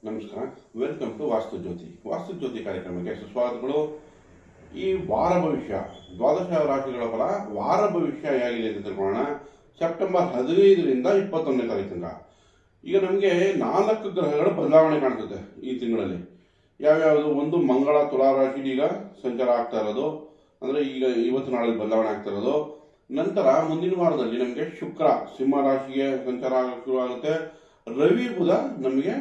ನಮಸ್ಕಾರ, welcome to ವಾಸ್ತು ಜ್ಯೋತಿ ಕಾರ್ಯಕ್ರಮಕ್ಕೆ ಸುಸ್ವಾಗತಗಳು. ಈ ವಾರ ಭವಿಷ್ಯ ದ್ವಾದಶ ರಾಶಿಗಳ ಫಲ ವಾರ ಭವಿಷ್ಯ ಹೇಗಿದೆ ಅಂತ ತಿಳ್ಕೊಳ್ಳೋಣ. ಸೆಪ್ಟೆಂಬರ್ 15ರಿಂದ 21ನೇ ತಾರೀಕು ತನಕ ಈಗ ನಮಗೆ 4 ಗ್ರಹಗಳ ಬದಲಾವಣೆ ಕಾಣ್ತದೆ ಈ ತಿಂಗಳಲ್ಲಿ. ಯಾವ್ಯಾವುದು? ಒಂದು, ಮಂಗಳ ತುಲಾ ರಾಶಿಲಿ ಈಗ ಸಂಚಾರ ಆಗ್ತಾ ಇರೋದು, ಅಂದ್ರೆ ಈಗ ಇವತ್ತು ನಾಳೆ ಬದಲಾವಣೆ ಆಗ್ತಾ ಇರೋದು. ನಂತರ ಮುಂದಿನ ವಾರದಲ್ಲಿ ನಮಗೆ ಶುಕ್ರ ಸಿಂಹ ರಾಶಿಗೆ ಸಂಚಾರ ಆಗಕ್ಕೆ ಶುರು ಆಗುತ್ತೆ. ರವಿ ಬುಧ ನಮಗೆ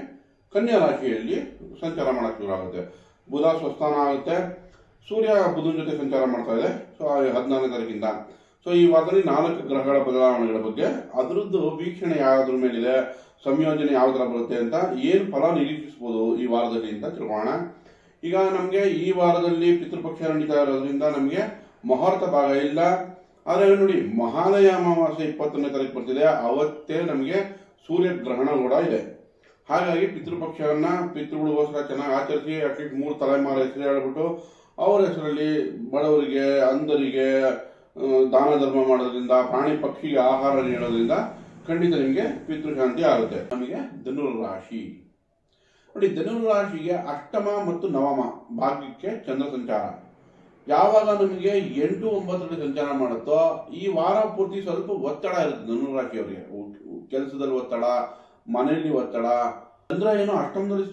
ಕನ್ಯಾ ರಾಶಿಯಲ್ಲಿ ಸಂಚಾರ ಮಾಡಕ್ಕೆ ಶುರು ಆಗುತ್ತೆ. ಬುಧ ಸ್ವಸ್ಥಾನ ಆಗುತ್ತೆ. ಸೂರ್ಯ ಬುಧನ ಜೊತೆ ಸಂಚಾರ ಮಾಡ್ತಾ ಇದೆ. ಸೊ 14ನೇ ತಾರೀಕಿಂದ. ಸೊ ಈ ವಾರದಲ್ಲಿ 4 ಗ್ರಹಗಳ ಬದಲಾವಣೆಗಳ ಬಗ್ಗೆ ಅದರದ್ದು ವೀಕ್ಷಣೆ ಯಾವ್ದ್ರ ಮೇಲಿದೆ, ಸಂಯೋಜನೆ ಯಾವ ತರ ಬರುತ್ತೆ ಅಂತ, ಏನು ಫಲ ನಿರೀಕ್ಷಿಸಬಹುದು ಈ ವಾರದಲ್ಲಿ ಅಂತ ತಿಳ್ಕೊಳ್ಳೋಣ. ಈಗ ನಮಗೆ ಈ ವಾರದಲ್ಲಿ ಪಿತೃಪಕ್ಷ ನಡೀತಾ ಇರೋದ್ರಿಂದ ನಮಗೆ ಮುಹೂರ್ತ ಭಾಗ ಇಲ್ಲ. ಆದ್ರೆ ನೋಡಿ, ಮಹಾಲಯ ಅಮಾವಾಸ್ಯೆ 21ನೇ ತಾರೀಕು ಬರ್ತಿದೆ. ಅವತ್ತೇ ನಮಗೆ ಸೂರ್ಯ ಗ್ರಹಣ ಕೂಡ ಇದೆ. ಹಾಗಾಗಿ ಪಿತೃಪಕ್ಷವನ್ನ ಪಿತೃಗಳಿಗೋಸ್ಕರ ಚೆನ್ನಾಗಿ ಆಚರಿಸಿ ಅಟ್ಲೀಸ್ಟ್ 3 ತಲೆಮಾರ ಹೆಸರು ಹೇಳ್ಬಿಟ್ಟು ಅವರ ಹೆಸರಲ್ಲಿ ಬಡವರಿಗೆ, ಅಂಧರಿಗೆ ದಾನ ಧರ್ಮ ಮಾಡೋದ್ರಿಂದ, ಪ್ರಾಣಿ ಪಕ್ಷಿಗೆ ಆಹಾರ ನೀಡೋದ್ರಿಂದ ಖಂಡಿತ ನಿಮಗೆ ಪಿತೃಶಾಂತಿ ಆಗುತ್ತೆ. ನಮಗೆ ಧನುರ್ ರಾಶಿ ನೋಡಿ, ಧನುರ್ ರಾಶಿಗೆ ಅಷ್ಟಮ ಮತ್ತು ನವಮ ಭಾಗ್ಯಕ್ಕೆ ಚಂದ್ರ ಸಂಚಾರ ಯಾವಾಗ ನಮಗೆ 8, 9ರಲ್ಲಿ ಸಂಚಾರ ಮಾಡುತ್ತೋ ಈ ವಾರ ಪೂರ್ತಿ ಸ್ವಲ್ಪ ಒತ್ತಡ ಇರುತ್ತೆ ಧನುರ್ ರಾಶಿಯವರಿಗೆ. ಕೆಲಸದಲ್ಲಿ ಒತ್ತಡ, ಮನೆಯಲ್ಲಿ ಒತ್ತಡ. ಚಂದ್ರ ಏನು ಅಷ್ಟಮದಲ್ಲಿ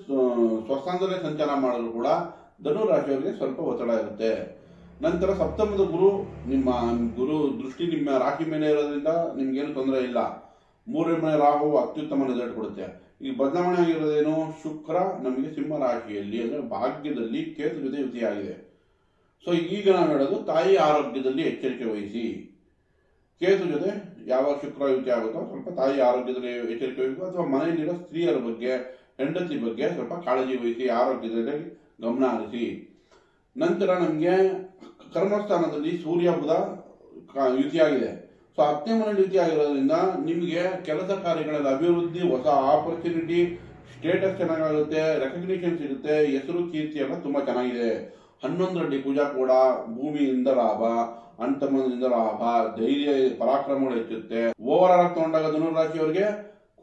ಸ್ವಸ್ಥಾನದಲ್ಲೇ ಸಂಚಾರ ಮಾಡಿದ್ರು ಕೂಡ ಧನುರ್ ರಾಶಿಯವರಿಗೆ ಸ್ವಲ್ಪ ಒತ್ತಡ ಇರುತ್ತೆ. ನಂತರ ಸಪ್ತಮದ ನಿಮ್ಮ ಗುರು ದೃಷ್ಟಿ ನಿಮ್ಮ ರಾಶಿ ಮೇಲೆ ಇರೋದ್ರಿಂದ ನಿಮ್ಗೇನು ತೊಂದರೆ ಇಲ್ಲ. 3ನೇ ಮನೆ ರಾಹು ಅತ್ಯುತ್ತಮ ರಿಸಲ್ಟ್ ಕೊಡುತ್ತೆ. ಈ ಬದಲಾವಣೆ ಆಗಿರೋದೇನು? ಶುಕ್ರ ನಮಗೆ ಸಿಂಹ ರಾಶಿಯಲ್ಲಿ ಅಂದ್ರೆ ಭಾಗ್ಯದಲ್ಲಿ ಕೇತು ಜೊತೆ ಯುತಿಯಾಗಿದೆ. ಸೊ ಈಗ ನಾವು ಹೇಳೋದು ತಾಯಿ ಆರೋಗ್ಯದಲ್ಲಿ ಎಚ್ಚರಿಕೆ ವಹಿಸಿ. ಕೇತು ಜೊತೆ ಯಾವಾಗ ಶುಕ್ರ ಯುತಿ ಆಗುತ್ತೋ ಸ್ವಲ್ಪ ತಾಯಿ ಆರೋಗ್ಯದಲ್ಲಿ ಎಚ್ಚರಿಕೆ ವಹಿಸಬೇಕು, ಅಥವಾ ಮನೆಯಲ್ಲಿರೋ ಸ್ತ್ರೀಯರ ಬಗ್ಗೆ, ಹೆಂಡತಿ ಬಗ್ಗೆ ಸ್ವಲ್ಪ ಕಾಳಜಿ ವಹಿಸಿ, ಆರೋಗ್ಯದಲ್ಲಿ ಗಮನ ಹರಿಸಿ. ನಂತರ ನಮಗೆ ಕರ್ಮಸ್ಥಾನದಲ್ಲಿ ಸೂರ್ಯ ಬುಧ ಯುತಿಯಾಗಿದೆ. ಸೊ 10ನೇ ಮನೆಯಲ್ಲಿ ಯುತಿ ಆಗಿರೋದ್ರಿಂದ ನಿಮಗೆ ಕೆಲಸ ಕಾರ್ಯಗಳಲ್ಲಿ ಅಭಿವೃದ್ಧಿ, ಹೊಸ ಆಪರ್ಚುನಿಟಿ, ಸ್ಟೇಟಸ್ ಚೆನ್ನಾಗಾಗುತ್ತೆ, ರೆಕಗ್ನಿಷನ್ ಸಿಗುತ್ತೆ, ಹೆಸರು ಕೀರ್ತಿ ಎಲ್ಲ ತುಂಬಾ ಚೆನ್ನಾಗಿದೆ. 11ರಲ್ಲಿ ಪೂಜಾ ಕೂಡ ಭೂಮಿಯಿಂದ ಲಾಭ, ಅಂತಮದಿಂದ ಲಾಭ, ಧೈರ್ಯ, ಪರಾಕ್ರಮಗಳು ಹೆಚ್ಚುತ್ತೆ. ಓವರ್ ಆಲ್ ತಗೊಂಡಾಗ ಧನುರ್ ರಾಶಿಯವರಿಗೆ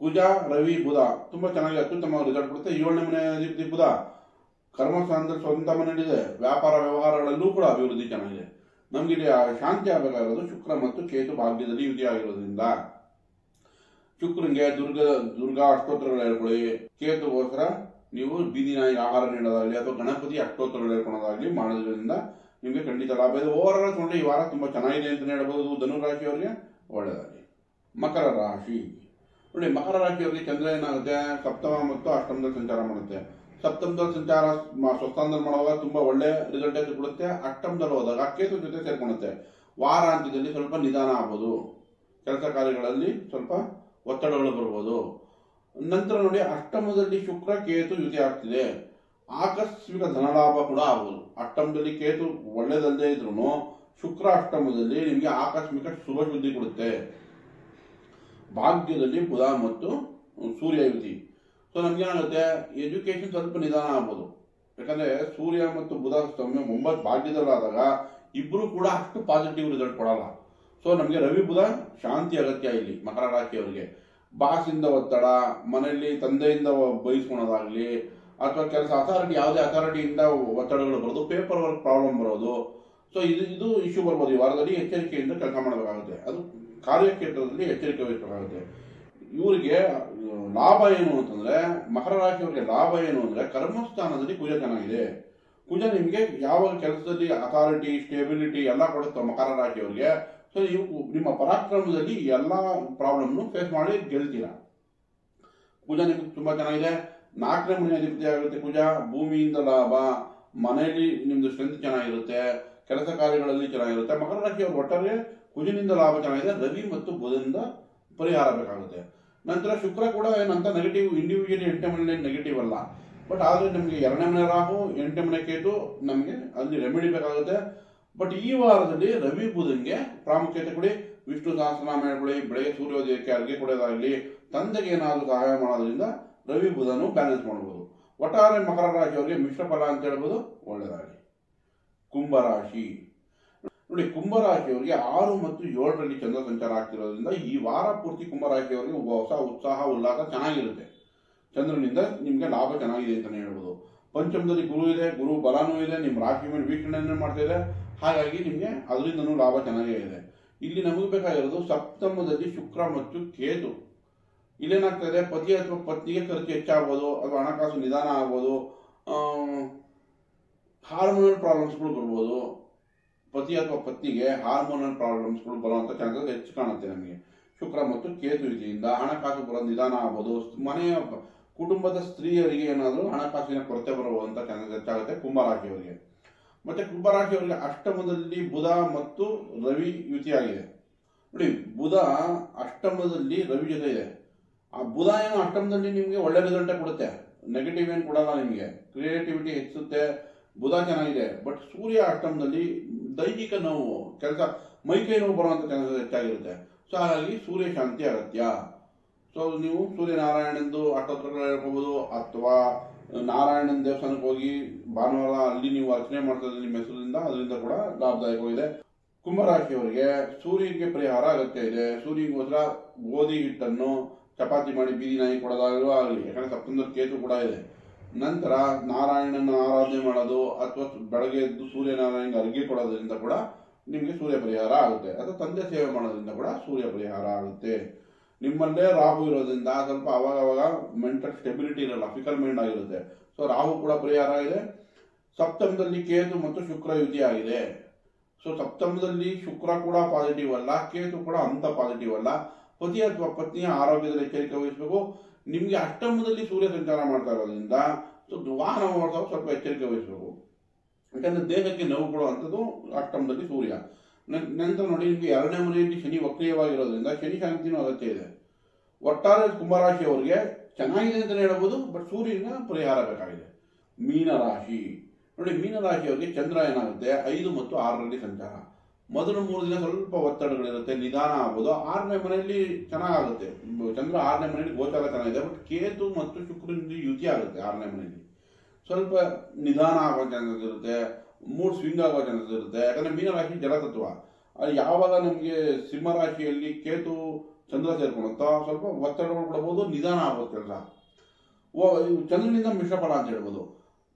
ಕುಜ, ರವಿ, ಬುಧ ತುಂಬಾ ಚೆನ್ನಾಗಿ ಅತ್ಯುತ್ತಮ ರಿಸಲ್ಟ್ ಕೊಡುತ್ತೆ. 7ನೇ ಮನೆ ಅಧಿಪತಿ ಬುಧ ಕರ್ಮಸ್ಥಾನದಲ್ಲಿ ಸ್ವಂತ ಮನೆಯಲ್ಲಿದೆ. ವ್ಯಾಪಾರ ವ್ಯವಹಾರಗಳಲ್ಲೂ ಕೂಡ ಅಭಿವೃದ್ಧಿ ಚೆನ್ನಾಗಿದೆ. ನಮ್ಗೆ ಇಲ್ಲಿ ಶಾಂತಿ ಆಗಬೇಕಾಗಿರೋದು ಶುಕ್ರ ಮತ್ತು ಕೇತು ಭಾಗ್ಯದಲ್ಲಿ ಯುತಿ ಆಗಿರೋದ್ರಿಂದ. ಶುಕ್ರಂಗೆ ದುರ್ಗಾ ಅಷ್ಟೋತ್ತರಗಳು ಹೇಳ್ಕೊಳ್ಳಿ. ಕೇತುಗೋಸ್ಕರ ನೀವು ಬೀದಿ ನಾಯಿಗೆ ಆಹಾರ ನೀಡೋದಾಗ್ಲಿ ಅಥವಾ ಗಣಪತಿ ಅಷ್ಟೋತ್ತರಗಳು ಹೇಳ್ಕೊಳೋದಾಗ್ಲಿ ಮಾಡೋದ್ರಿಂದ ನಿಮ್ಗೆ ಖಂಡಿತ ಲಾಭ ಇದೆ. ಓವರ್ ಆಲ್ ತಗೊಂಡ್ರೆ ಈ ವಾರ ತುಂಬಾ ಚೆನ್ನಾಗಿದೆ ಅಂತ ಹೇಳ್ಬೋದು ಧನುರ್ ರಾಶಿಯವರಿಗೆ. ಒಳ್ಳೆಯದಾಗಲಿ. ಮಕರ ರಾಶಿ ನೋಡಿ, ಮಕರ ರಾಶಿಯವರಿಗೆ ಚಂದ್ರ ಏನಾಗುತ್ತೆ, ಸಪ್ತಮ ಮತ್ತು ಅಷ್ಟಮದಲ್ಲಿ ಸಂಚಾರ ಮಾಡುತ್ತೆ. ಸಪ್ತಮದಲ್ಲಿ ಸಂಚಾರ ಸ್ವಸ್ಥಾನದಲ್ಲಿ ಮಾಡುವಾಗ ತುಂಬಾ ಒಳ್ಳೆ ರಿಸಲ್ಟ್ ಕೊಡುತ್ತೆ. ಅಷ್ಟಮದಲ್ಲಿ ಹೋದಾಗ ಕೇತು ಜೊತೆ ಸೇರ್ಕೊಳ್ಳುತ್ತೆ. ವಾರಾಂತ್ಯದಲ್ಲಿ ಸ್ವಲ್ಪ ನಿಧಾನ ಆಗ್ಬೋದು, ಕೆಲಸ ಕಾರ್ಯಗಳಲ್ಲಿ ಸ್ವಲ್ಪ ಒತ್ತಡಗಳು ಬರ್ಬೋದು. ನಂತರ ನೋಡಿ, ಅಷ್ಟಮದಲ್ಲಿ ಶುಕ್ರ ಕೇತು ಯುತಿ ಆಗ್ತಿದೆ. ಆಕಸ್ಮಿಕ ಧನಲಾಭ ಕೂಡ ಆಗ್ಬೋದು. ಅಷ್ಟಮದಲ್ಲಿ ಕೇತು ಒಳ್ಳೇದಲ್ಲದೆ ಇದ್ರು ಶುಕ್ರ ಅಷ್ಟಮದಲ್ಲಿ ನಿಮಗೆ ಆಕಸ್ಮಿಕ ಶುಭ ಸುದ್ದಿ ಕೊಡುತ್ತೆ. ಭಾಗ್ಯದಲ್ಲಿ ಬುಧ ಮತ್ತು ಸೂರ್ಯ ಯುತಿ. ಸೊ ನಮ್ಗೇನಾಗುತ್ತೆ, ಎಜುಕೇಶನ್ ಸ್ವಲ್ಪ ನಿಧಾನ ಆಗ್ಬೋದು. ಯಾಕಂದ್ರೆ ಸೂರ್ಯ ಮತ್ತು ಬುಧ 9 ಭಾಗ್ಯದಲ್ಲಾದಾಗ ಇಬ್ರು ಕೂಡ ಅಷ್ಟು ಪಾಸಿಟಿವ್ ರಿಸಲ್ಟ್ ಕೊಡಲ್ಲ. ಸೊ ನಮಗೆ ರವಿ ಬುಧ ಶಾಂತಿ ಅಗತ್ಯ ಇಲ್ಲಿ ಮಕರ ರಾಶಿಯವರಿಗೆ. ಬಾಸಿಂದ ಒತ್ತಡ, ಮನೆಯಲ್ಲಿ ತಂದೆಯಿಂದ ಬಯಸ್ಕೊಳೋದಾಗ್ಲಿ, ಅಥವಾ ಕೆಲಸ ಅಥಾರಿಟಿ, ಯಾವುದೇ ಅಥಾರಿಟಿಯಿಂದ ಒತ್ತಡಗಳು ಬರೋದು, ಪೇಪರ್ ವರ್ಕ್ ಪ್ರಾಬ್ಲಮ್ ಬರೋದು. ಸೊ ಇದು ಇಶ್ಯೂ ಬರ್ಬೋದು. ಈ ವಾರದಲ್ಲಿ ಎಚ್ಚರಿಕೆಯಿಂದ ಕೆಲಸ ಮಾಡಬೇಕಾಗುತ್ತೆ. ಅದು ಕಾರ್ಯಕ್ಷೇತ್ರದಲ್ಲಿ ಎಚ್ಚರಿಕೆ ವಹಿಸಬೇಕಾಗುತ್ತೆ. ಇವರಿಗೆ ಲಾಭ ಏನು ಅಂತಂದ್ರೆ, ಮಕರ ರಾಶಿಯವರಿಗೆ ಲಾಭ ಏನು ಅಂದ್ರೆ ಕರ್ಮಸ್ಥಾನದಲ್ಲಿ ಕುಜ ಚೆನ್ನಾಗಿದೆ. ಕುಜ ನಿಮ್ಗೆ ಯಾವಾಗ ಕೆಲಸದಲ್ಲಿ ಅಥಾರಿಟಿ, ಸ್ಟೆಬಿಲಿಟಿ ಎಲ್ಲ ಕೊಡುತ್ತೋ ಮಕರ ರಾಶಿಯವರಿಗೆ. ಸೊ ನೀವು ನಿಮ್ಮ ಪರಾಕ್ರಮದಲ್ಲಿ ಎಲ್ಲಾ ಪ್ರಾಬ್ಲಮ್ ಫೇಸ್ ಮಾಡಿ ಗೆಲ್ತೀರಾ. ಕುಜ ನಿಮ್ಗೆ ತುಂಬಾ ಚೆನ್ನಾಗಿದೆ. 4ನೇ ಮನೆ ಅಧಿಪತಿ ಆಗುತ್ತೆ ಕುಜ. ಭೂಮಿಯಿಂದ ಲಾಭ, ಮನೆಯಲ್ಲಿ ನಿಮ್ದು ಸ್ಟ್ರೆಂತ್ ಚೆನ್ನಾಗಿರುತ್ತೆ, ಕೆಲಸ ಕಾರ್ಯಗಳಲ್ಲಿ ಚೆನ್ನಾಗಿರುತ್ತೆ. ಮಕರ ರಾಶಿಯವರು ಒಟ್ಟಾರೆ ಕುಜನಿಂದ ಲಾಭ ಚೆನ್ನಾಗಿದೆ. ರವಿ ಮತ್ತು ಬುಧನಿಂದ ಪರಿಹಾರ ಬೇಕಾಗುತ್ತೆ. ನಂತರ ಶುಕ್ರ ಕೂಡ ಏನಂತ ನೆಗೆಟಿವ್, ಇಂಡಿವಿಜುವಲಿ 8ನೇ ಮನೆಯಲ್ಲಿ ನೆಗೆಟಿವ್ ಅಲ್ಲ, ಬಟ್ ಆದ್ರೆ ನಮಗೆ 2ನೇ ಮನೆ ರಾಹು, 8ನೇ ಮನೆ ಕೇತು, ನಮಗೆ ಅಲ್ಲಿ ರೆಮಿಡಿ ಬೇಕಾಗುತ್ತೆ. ಬಟ್ ಈ ವಾರದಲ್ಲಿ ರವಿ ಬುಧನ್ಗೆ ಪ್ರಾಮುಖ್ಯತೆ ಕೊಡಿ. ವಿಷ್ಣು ಸಹಸ್ರನಾಮ ಹೇಳ್ಕೊಳ್ಳಿ. ಬೆಳಗ್ಗೆ ಸೂರ್ಯೋದಯಕ್ಕೆ ಅರ್ಘ್ಯ ಕೊಡೋದಾಗ್ಲಿ, ತಂದೆಗೆ ಏನಾದರೂ ಸಹಾಯ ಮಾಡೋದ್ರಿಂದ ರವಿ ಬುಧನು ಬ್ಯಾಲೆನ್ಸ್ ಮಾಡಬಹುದು. ಒಟ್ಟಾರೆ ಮಕರ ರಾಶಿಯವರಿಗೆ ಮಿಶ್ರ ಫಲ ಅಂತ ಹೇಳ್ಬೋದು. ಒಳ್ಳೆಯದಾಗಲಿ. ಕುಂಭರಾಶಿ ನೋಡಿ, ಕುಂಭರಾಶಿಯವರಿಗೆ 6 ಮತ್ತು 7ರಲ್ಲಿ ಚಂದ್ರ ಸಂಚಾರ ಆಗ್ತಿರೋದ್ರಿಂದ ಈ ವಾರ ಪೂರ್ತಿ ಕುಂಭರಾಶಿಯವರಿಗೆ ಹೊಸ ಉತ್ಸಾಹ, ಉಲ್ಲಾಸ ಚೆನ್ನಾಗಿರುತ್ತೆ. ಚಂದ್ರನಿಂದ ನಿಮಗೆ ಲಾಭ ಚೆನ್ನಾಗಿದೆ ಅಂತಲೇ ಹೇಳ್ಬೋದು. ಪಂಚಮದಲ್ಲಿ ಗುರು ಇದೆ, ಗುರು ಬಲನೂ ಇದೆ, ನಿಮ್ಮ ರಾಶಿ ಮೇಲೆ ವೀಕ್ಷಣೆಯನ್ನು ಮಾಡ್ತಾ ಇದೆ. ಹಾಗಾಗಿ ನಿಮಗೆ ಅದರಿಂದನೂ ಲಾಭ ಚೆನ್ನಾಗೇ ಇದೆ. ಇಲ್ಲಿ ನಮಗೆ ಬೇಕಾಗಿರೋದು ಸಪ್ತಮದಲ್ಲಿ ಶುಕ್ರ ಮತ್ತು ಕೇತು. ಇಲ್ಲೇನಾಗ್ತಾ ಇದೆ, ಪತಿ ಅಥವಾ ಪತ್ನಿಗೆ ಖರ್ಚು ಹೆಚ್ಚಾಗ್ಬೋದು, ಅಥವಾ ಹಣಕಾಸು ನಿಧಾನ ಆಗ್ಬೋದು, ಹಾರ್ಮೋನಲ್ ಪ್ರಾಬ್ಲಮ್ಸ್ಗಳು ಬರ್ಬೋದು. ಪತಿ ಅಥವಾ ಪತ್ನಿಗೆ ಹಾರ್ಮೋನಲ್ ಪ್ರಾಬ್ಲಮ್ಸ್ಗಳು ಬರುವಂಥ ಚಾನ್ಸಸ್ ಹೆಚ್ಚು ಕಾಣುತ್ತೆ ನಮಗೆ. ಶುಕ್ರ ಮತ್ತು ಕೇತು ಇದೆಯಿಂದ ಹಣಕಾಸು ಬರೋ ನಿಧಾನ ಆಗ್ಬೋದು. ಮನೆಯ ಕುಟುಂಬದ ಸ್ತ್ರೀಯರಿಗೆ ಏನಾದರೂ ಹಣಕಾಸಿನ ಕೊರತೆ ಬರುವಂಥ ಚಾನ್ಸಸ್ ಹೆಚ್ಚಾಗುತ್ತೆ ಕುಂಭರಾಶಿಯವರಿಗೆ. ಮತ್ತೆ ಕುಂಭರಾಶಿಯವರಿಗೆ ಅಷ್ಟಮದಲ್ಲಿ ಬುಧ ಮತ್ತು ರವಿ ಯುತಿಯಾಗಿದೆ. ನೋಡಿ, ಬುಧ ಅಷ್ಟಮದಲ್ಲಿ ರವಿ ಜೊತೆ ಇದೆ. ಆ ಬುಧ ಏನು ಅಷ್ಟಮದಲ್ಲಿ ನಿಮಗೆ ಒಳ್ಳೆ ರಿಸಲ್ಟೇ ಕೊಡುತ್ತೆ, ನೆಗೆಟಿವ್ ಏನು ಕೊಡಲ್ಲ. ನಿಮಗೆ ಕ್ರಿಯೇಟಿವಿಟಿ ಹೆಚ್ಚುತ್ತೆ, ಬುಧ ಚೆನ್ನಾಗಿದೆ. ಬಟ್ ಸೂರ್ಯ ಅಷ್ಟಮದಲ್ಲಿ ದೈಹಿಕ ನೋವು, ಕೆಲಸ, ಮೈಕೈ ನೋವು ಬರುವಂಥ ಚಾನ್ಸಸ್ ಹೆಚ್ಚಾಗಿರುತ್ತೆ. ಸೊ ಹಾಗಾಗಿ ಸೂರ್ಯ ಶಾಂತಿ ಅಗತ್ಯ. ಸೊ ನೀವು ಸೂರ್ಯನಾರಾಯಣಂದು ಅಷ್ಟೋತ್ತರಗಳು ಹೇಳ್ಕೋಬೋದು, ಅಥವಾ ನಾರಾಯಣನ ದೇವಸ್ಥಾನಕ್ಕೆ ಹೋಗಿ ಭಾನುವಾರ ಅಲ್ಲಿ ನೀವು ಅರ್ಚನೆ ಮಾಡ್ತಾ ನಿಮ್ಮ ಹೆಸರಿನಿಂದ, ಅದರಿಂದ ಕೂಡ ಲಾಭದಾಯಕವಾಗಿದೆ. ಕುಂಭರಾಶಿಯವರಿಗೆ ಸೂರ್ಯನಿಗೆ ಪರಿಹಾರ ಅಗತ್ಯ ಇದೆ. ಸೂರ್ಯನಿಗೋಸ್ಕರ ಗೋಧಿ ಹಿಟ್ಟನ್ನು ಚಪಾತಿ ಮಾಡಿ ಬೀದಿ ನಾಯಿ ಕೊಡೋದಾಗಲೂ ಆಗಲಿ, ಯಾಕಂದ್ರೆ ಸಪ್ತಮದಲ್ಲಿ ಕೇತು ಕೂಡ ಇದೆ. ನಂತರ ನಾರಾಯಣನ ಆರಾಧನೆ ಮಾಡೋದು, ಅಥವಾ ಬೆಳಗ್ಗೆ ಎದ್ದು ಸೂರ್ಯನಾರಾಯಣಗೆ ಅರ್ಘ್ಯ ಕೊಡೋದ್ರಿಂದ ಕೂಡ ನಿಮಗೆ ಸೂರ್ಯ ಪರಿಹಾರ ಆಗುತ್ತೆ. ಅಥವಾ ತಂದೆ ಸೇವೆ ಮಾಡೋದ್ರಿಂದ ಕೂಡ ಸೂರ್ಯ ಪರಿಹಾರ ಆಗುತ್ತೆ. ನಿಮ್ಮಲ್ಲೇ ರಾಹು ಇರೋದ್ರಿಂದ ಸ್ವಲ್ಪ ಅವಾಗ ಮೆಂಟಲ್ ಸ್ಟೆಬಿಲಿಟಿ ಇರಲ್ಲ, ಫಿಕಲ್ ಮೈಂಡ್ ಆಗಿರುತ್ತೆ. ಸೊ ರಾಹು ಕೂಡ ಪರಿಹಾರ ಇದೆ. ಸಪ್ತಮದಲ್ಲಿ ಕೇತು ಮತ್ತು ಶುಕ್ರ ಯುತಿ ಆಗಿದೆ. ಸೊ ಸಪ್ತಮದಲ್ಲಿ ಶುಕ್ರ ಕೂಡ ಪಾಸಿಟಿವ್ ಅಲ್ಲ, ಕೇತು ಕೂಡ ಅಂತ ಪಾಸಿಟಿವ್ ಅಲ್ಲ. ಪತಿ ಅಥವಾ ಪತ್ನಿಯ ಆರೋಗ್ಯದಲ್ಲಿ ಎಚ್ಚರಿಕೆ ವಹಿಸಬೇಕು. ನಿಮಗೆ ಅಷ್ಟಮದಲ್ಲಿ ಸೂರ್ಯ ಸಂಚಾರ ಮಾಡ್ತಾ ಇರೋದ್ರಿಂದ ವಾಹನ ಮಾಡ್ತಾ ಸ್ವಲ್ಪ ಎಚ್ಚರಿಕೆ ವಹಿಸಬೇಕು, ಯಾಕಂದ್ರೆ ದೇಹಕ್ಕೆ ನೋವು ಕೊಡುವಂಥದ್ದು ಅಷ್ಟಮದಲ್ಲಿ ಸೂರ್ಯ. ನಂತರ ನೋಡಿ, ನಿಮಗೆ 2ನೇ ಮನೆಯಲ್ಲಿ ಶನಿ ವಕ್ರೀಯವಾಗಿರೋದ್ರಿಂದ ಶನಿ ಶಾಂತಿನೂ ಅಗತ್ಯ ಇದೆ. ಒಟ್ಟಾರೆ ಕುಂಭರಾಶಿಯವರಿಗೆ ಚೆನ್ನಾಗಿದೆ ಅಂತಲೇ ಹೇಳ್ಬೋದು, ಬಟ್ ಸೂರ್ಯನ ಪರಿಹಾರ ಬೇಕಾಗಿದೆ. ಮೀನರಾಶಿ ನೋಡಿ, ಮೀನರಾಶಿಯವರಿಗೆ ಚಂದ್ರ ಏನಾಗುತ್ತೆ 5 ಮತ್ತು 6ರಲ್ಲಿ ಸಂಚಾರ. ಮೊದಲು 3 ದಿನ ಸ್ವಲ್ಪ ಒತ್ತಡಗಳಿರುತ್ತೆ, ನಿಧಾನ ಆಗ್ಬೋದು. 6ನೇ ಮನೆಯಲ್ಲಿ ಚೆನ್ನಾಗುತ್ತೆ. ಚಂದ್ರ 6ನೇ ಮನೆಯಲ್ಲಿ ಗೋಚಾರ ಚೆನ್ನಾಗಿದೆ, ಬಟ್ ಕೇತು ಮತ್ತು ಶುಕ್ರನಿಂದ ಯುತಿ ಆಗುತ್ತೆ. 6ನೇ ಮನೆಯಲ್ಲಿ ಸ್ವಲ್ಪ ನಿಧಾನ ಆಗೋ ಚಾನ್ಸಸ್ ಇರುತ್ತೆ, ಮೂಡ್ ಸ್ವಿಂಗ್ ಆಗೋ ಚಾನ್ಸಸ್ ಇರುತ್ತೆ. ಯಾಕಂದ್ರೆ ಮೀನರಾಶಿ ಜಲತತ್ವ. ಯಾವಾಗ ನಮಗೆ ಸಿಂಹರಾಶಿಯಲ್ಲಿ ಕೇತು ಚಂದ್ರ ಸೇರ್ಕೊಳುತ್ತೋ ಸ್ವಲ್ಪ ಒತ್ತಡಗಳು ಕೊಡಬಹುದು, ನಿಧಾನ ಆಗ್ಬೋದು ಕೆಲಸ. ಚಂದ್ರನಿಂದ ಮಿಶ್ರಫಲ ಅಂತ ಹೇಳ್ಬೋದು.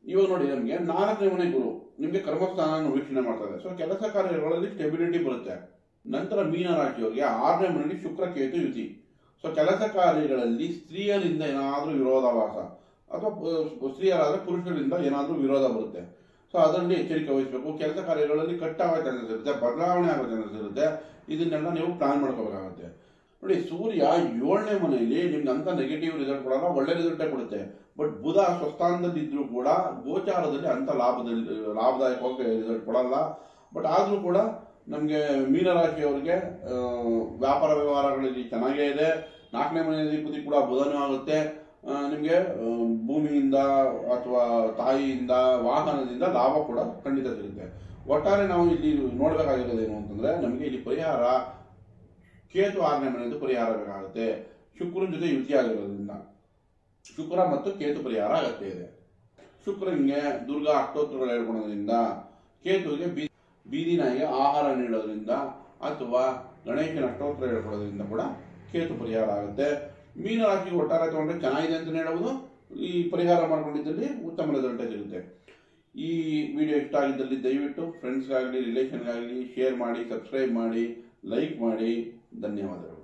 ಇವಾಗ ನೋಡಿ, ನಮಗೆ 4ನೇ ಮನೆ ಗುರು ನಿಮಗೆ ಕರ್ಮಸ್ಥಾನ ವೀಕ್ಷಣೆ ಮಾಡ್ತಾರೆ. ಸೊ ಕೆಲಸ ಕಾರ್ಯಗಳಲ್ಲಿ ಸ್ಟೆಬಿಲಿಟಿ ಬರುತ್ತೆ. ನಂತರ ಮೀನರಾಶಿಯವರಿಗೆ 6ನೇ ಮನೆಯಲ್ಲಿ ಶುಕ್ರ ಕೇತು ಯುತಿ. ಸೊ ಕೆಲಸ ಕಾರ್ಯಗಳಲ್ಲಿ ಸ್ತ್ರೀಯರಿಂದ ಏನಾದರೂ ವಿರೋಧಾಭಾಸ, ಅಥವಾ ಸ್ತ್ರೀಯರಾದರೆ ಪುರುಷರಿಂದ ಏನಾದರೂ ವಿರೋಧ ಬರುತ್ತೆ. ಸೊ ಅದರಲ್ಲಿ ಎಚ್ಚರಿಕೆ ವಹಿಸಬೇಕು. ಕೆಲಸ ಕಾರ್ಯಗಳಲ್ಲಿ ಕಟ್ಟಾಗೋ ಚಾನ್ಸಸ್ ಇರುತ್ತೆ, ಬದಲಾವಣೆ ಆಗೋ ಚಾನ್ಸಸ್ ಇರುತ್ತೆ. ಇದನ್ನೆಲ್ಲ ನೀವು ಪ್ಲಾನ್ ಮಾಡ್ಕೋಬೇಕಾಗುತ್ತೆ. ನೋಡಿ, ಸೂರ್ಯ 7ನೇ ಮನೆಯಲ್ಲಿ ನಿಮ್ಗೆ ಅಂತ ನೆಗೆಟಿವ್ ರಿಸಲ್ಟ್ ಕೊಡಲ್ಲ, ಒಳ್ಳೆ ರಿಸಲ್ಟೇ ಕೊಡುತ್ತೆ. ಬಟ್ ಬುಧ ಸ್ವಸ್ಥಾನದಲ್ಲಿ ಇದ್ರೂ ಕೂಡ ಗೋಚಾರದಲ್ಲಿ ಅಂತ ಲಾಭದಾಯಕವಾಗಿ ರಿಸಲ್ಟ್ ಕೊಡಲ್ಲ. ಬಟ್ ಆದರೂ ಕೂಡ ನಮಗೆ ಮೀನರಾಶಿಯವರಿಗೆ ವ್ಯಾಪಾರ ವ್ಯವಹಾರಗಳಲ್ಲಿ ಚೆನ್ನಾಗೇ ಇದೆ. 4ನೇ ಮನೆಯಲ್ಲಿ ಕೂಡ ಬುಧನೂ ಆಗುತ್ತೆ. ನಿಮಗೆ ಭೂಮಿಯಿಂದ ಅಥವಾ ತಾಯಿಯಿಂದ, ವಾಹನದಿಂದ ಲಾಭ ಕೂಡ ಖಂಡಿತ ಸಿಗುತ್ತೆ. ಒಟ್ಟಾರೆ ನಾವು ಇಲ್ಲಿ ನೋಡಬೇಕಾಗಿರೋದೇನು ಅಂತಂದ್ರೆ, ನಮಗೆ ಇಲ್ಲಿ ಪರಿಹಾರ ಕೇತು 6ನೇ ಮನೆಯಿಂದ ಪರಿಹಾರ ಬೇಕಾಗುತ್ತೆ. ಶುಕ್ರನ ಜೊತೆ ಯುತಿ ಆಗಿರೋದ್ರಿಂದ ಶುಕ್ರ ಮತ್ತು ಕೇತು ಪರಿಹಾರ ಅಗತ್ಯ ಇದೆ. ಶುಕ್ರನಿಗೆ ದುರ್ಗಾ ಅಷ್ಟೋತ್ತರಗಳು ಹೇಳ್ಕೊಳೋದ್ರಿಂದ, ಕೇತುವಿಗೆ ಬೀದಿ ನಾಯಿಗೆ ಆಹಾರ ನೀಡೋದ್ರಿಂದ, ಅಥವಾ ಗಣೇಶನ ಅಷ್ಟೋತ್ತರ ಹೇಳ್ಕೊಡೋದ್ರಿಂದ ಕೂಡ ಕೇತು ಪರಿಹಾರ ಆಗುತ್ತೆ. ಮೀನರಾಶಿಗೆ ಒಟ್ಟಾರೆ ತಗೊಂಡ್ರೆ ಚೆನ್ನಾಗಿದೆ ಅಂತ ಹೇಳಬಹುದು. ಈ ಪರಿಹಾರ ಮಾಡ್ಕೊಂಡಿದ್ದಲ್ಲಿ ಉತ್ತಮ ರಿಸಲ್ಟ್ ಸಿಗುತ್ತೆ. ಈ ವಿಡಿಯೋ ಇಷ್ಟ ಆಗಿದ್ದಲ್ಲಿ ದಯವಿಟ್ಟು ಫ್ರೆಂಡ್ಸ್ಗಾಗಲಿ ರಿಲೇಷನ್ಗಾಗಲಿ ಶೇರ್ ಮಾಡಿ, ಸಬ್ಸ್ಕ್ರೈಬ್ ಮಾಡಿ, ಲೈಕ್ ಮಾಡಿ. ಧನ್ಯವಾದಗಳು.